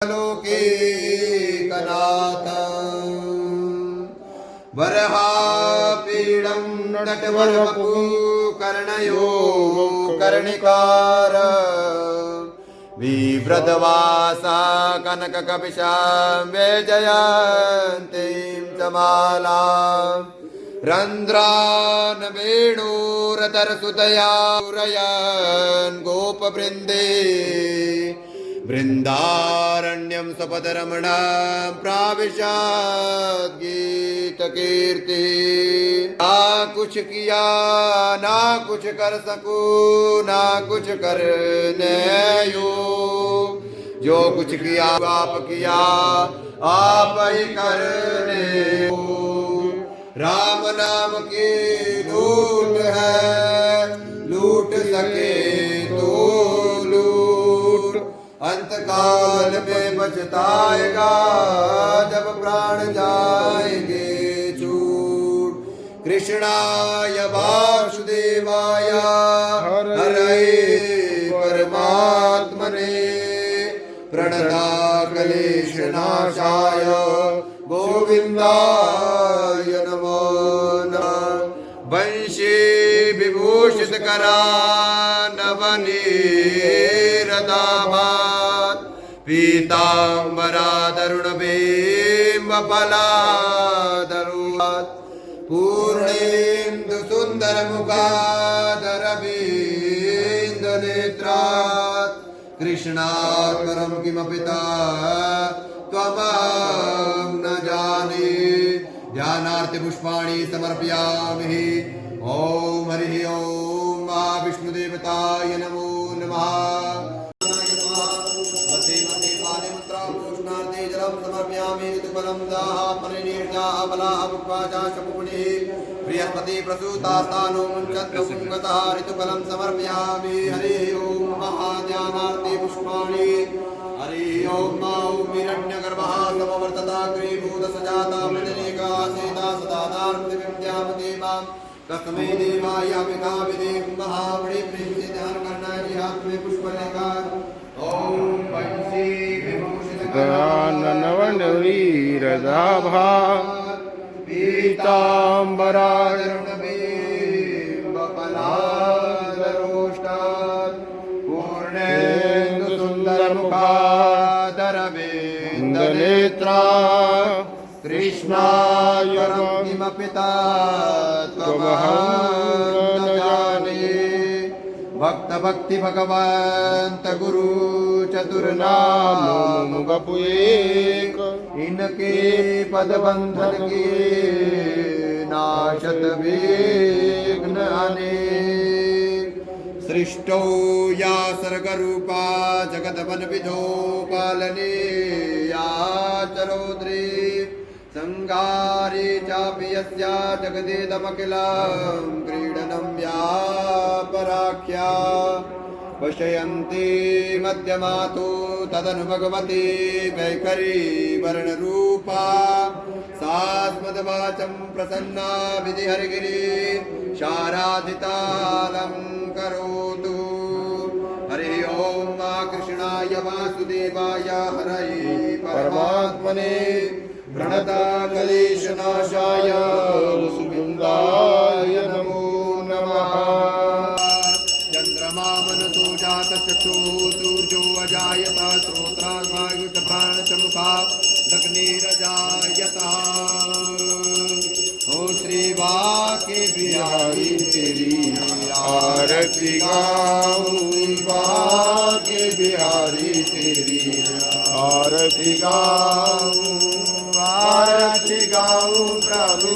लोकेकनाथ वरहापीडं नटवरवपु कर्णयो कर्णिकार विव्रतवासा कनककपिशां वैजयन्तीं च मालां रन्ध्रान् वेणुरतरसुतया पूरयन् गोपवृन्दे वृंदारण्यं सपदरमणा प्राविशात् गीतकीर्ति। ना कुछ किया ना कुछ कर सकूं ना कुछ करने योग, जो कुछ किया आप किया आप ही करने हो। राम नाम की लूट है लूट सके तो लूट, अंतकाल में बचताएगा जब प्राण जाएंगे छूट। कृष्णाय वासुदेवाय हरये परमात्मने प्रणताक्लेशनाशाय गोविन्दाय नमो नमः। वंशी विभूषित करानवनीरदाभात् पीताम्बरादरुणबिम्बफलादरुणात् पूर्णेन्दु सुन्दरमुखादरविन्दनेत्रात् कृष्णात् परं किमपि त्वमहं न जाने। ध्यानार्थ पुष्पाणि समर्पयामि। ओम हरिः ओम विष्णुदेवताय नमो नमः। बृहस्पति प्रसूतास्तानो मुञ्चत्तुङ्गतः ऋतुफलं समर्पयामि। हरिः ओम महाध्यानार्थे पुष्पाणि। हरिः ओम हिरण्यगर्भः समवर्तताग्रीभूतसजाता मृजनेका सीता सदाधारपृथिवीं देवां तस्मै देवाय विकाविदेव महाबड़ी प्रेम से ध्यान करना है। हाथ में पुष्पलेखा ओम वंशी विभूषित नवनवीरदाभा पीताम्बराजरुणबीम्बफलादरोष्टात् पूर्णेन्दु सुन्दरमुखादरविन्दनेत्रा कृष्णाय किमपि त्वमहं न जाने। भक्त भक्ति भगवंत गुरु चतुर्नाम गपुएक, इनके पद बंधन के नाशत विघ्न अनेक। सृष्टो या सर्गरूपा जगतवन विधो पालने या चरोद्री संगारे चापि यस्या जगदेदमखिलं क्रीडनं व्यापराख्या पश्यन्ति मध्यमातो तदनु भगवती वैखरी वर्णरूपा सास्मद्वाचं प्रसन्ना विधिहरिगिरि शाराधितालं करोतु। हरि ओम कृष्णाय वासुदेवाय हरये परमात्मने प्रणताक्लेशनाशाय गोविन्दाय नमो नमः। चन्द्रमा मनसो जातचक्षुर्जो अजायत श्रोत्राग्निप्राणचमुखा दग्निरजायतः। हो श्री बाके बिहारी तेरी आरती गाऊं, बाके बिहारी तेरी आरती गाऊं। आरती गाऊं प्रभु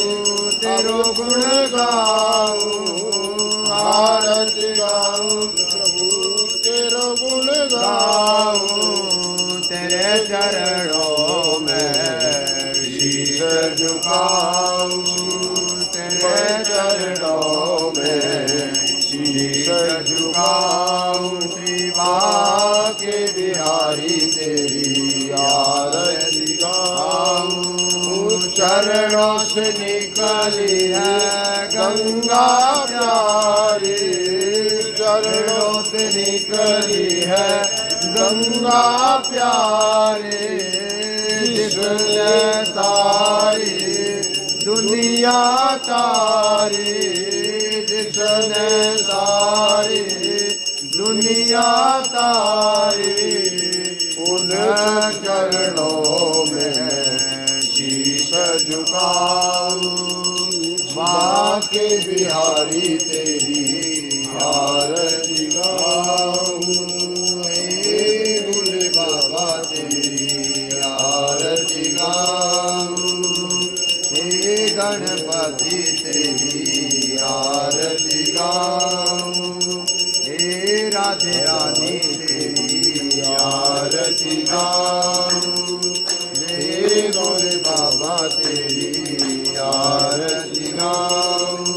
तेरो गुण गाऊं, आरती गाऊं प्रभु तेरो गुण गाऊं। तेरे चरणों में शीश झुकाऊं, तेरे चरणों में शीश झुकाऊं। श्री बाके बिहारी तेरी आरती गाऊं। चरणों से निकली है गंगा प्यारी, चरणों से निकली है गंगा प्यारे जिसने सारी दुनिया तारी जिसने सारी दुनिया तारी उन चरणों में शीश झुकाऊं माँ के बिहारी तेरी आरती गाऊं हे भोले बाबा तेरी आरती गाऊं हे गणपति तेरी आरती गाऊं हे राधे रानी तेरी आरती गाऊं हे भोले बाबा तेरी आरती गाऊं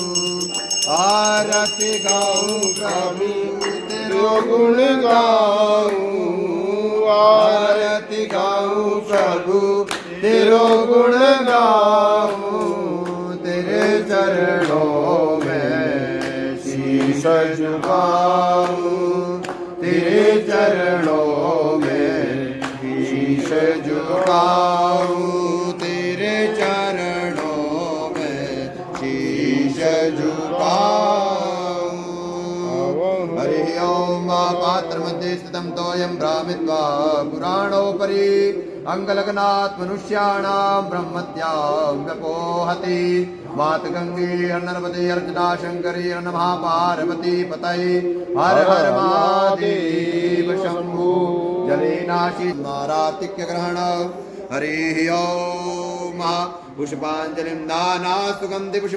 आरती गाऊं प्रभु तेरो गुण गाऊं आरती गाऊं प्रभु तेरो गुण गाऊं तेरे चरणों में शीश झुकाऊं तेरे चरणों में शीश झुकाऊं तेरे चरणों में शीश झुकाऊं हरि ओम पात्र मध्ये स्थितं तोयं भ्रामित्वा पुराणोपरि अंगलग्नात् मनुष्याणां ब्रह्मत्यां व्यपोहति मात गंगे नर्मदे अर्चना शंकरी नमः पार्वती पतये हर हर महादेव शंभु जलेनाशि मारातिक्य ग्रहण हरि ओम पुष्पांजलिं दाना सुगंधि